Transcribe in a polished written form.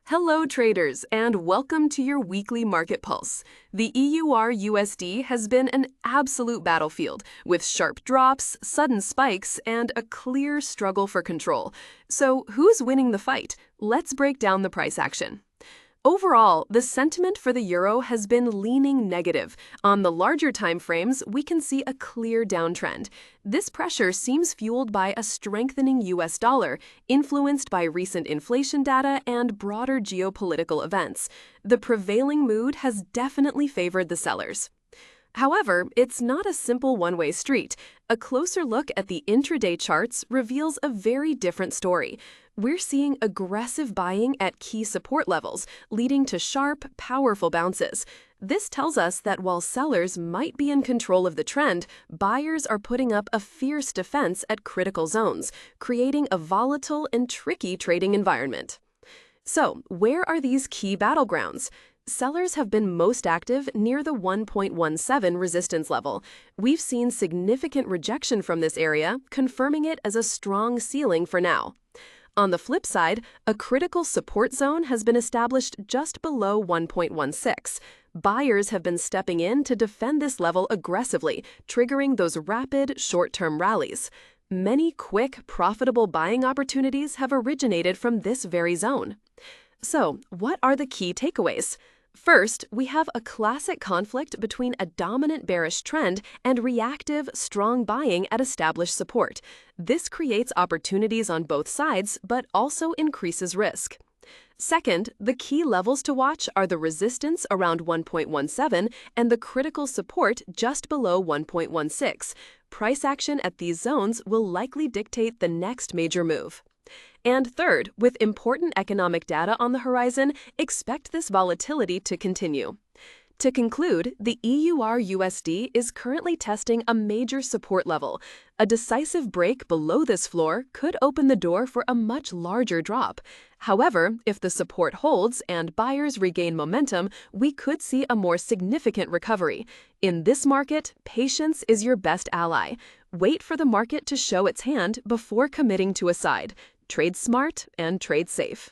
Hello traders, and welcome to your weekly market pulse. The EURUSD has been an absolute battlefield, with sharp drops, sudden spikes, and a clear struggle for control. So who's winning the fight? Let's break down the price action. Overall, the sentiment for the euro has been leaning negative. On the larger time frames, we can see a clear downtrend. This pressure seems fueled by a strengthening US dollar, influenced by recent inflation data and broader geopolitical events. The prevailing mood has definitely favored the sellers. However, it's not a simple one-way street. A closer look at the intraday charts reveals a very different story. We're seeing aggressive buying at key support levels, leading to sharp, powerful bounces. This tells us that while sellers might be in control of the trend, buyers are putting up a fierce defense at critical zones, creating a volatile and tricky trading environment. So, where are these key battlegrounds? Sellers have been most active near the 1.17 resistance level. We've seen significant rejection from this area, confirming it as a strong ceiling for now. On the flip side, a critical support zone has been established just below 1.16. Buyers have been stepping in to defend this level aggressively, triggering those rapid, short-term rallies. Many quick, profitable buying opportunities have originated from this very zone. So, what are the key takeaways? First, we have a classic conflict between a dominant bearish trend and reactive, strong buying at established support. This creates opportunities on both sides, but also increases risk. Second, the key levels to watch are the resistance around 1.17 and the critical support just below 1.16. Price action at these zones will likely dictate the next major move. And third, with important economic data on the horizon, expect this volatility to continue. To conclude, the EURUSD is currently testing a major support level. A decisive break below this floor could open the door for a much larger drop. However, if the support holds and buyers regain momentum, we could see a more significant recovery. In this market, patience is your best ally. Wait for the market to show its hand before committing to a side. Trade smart and trade safe.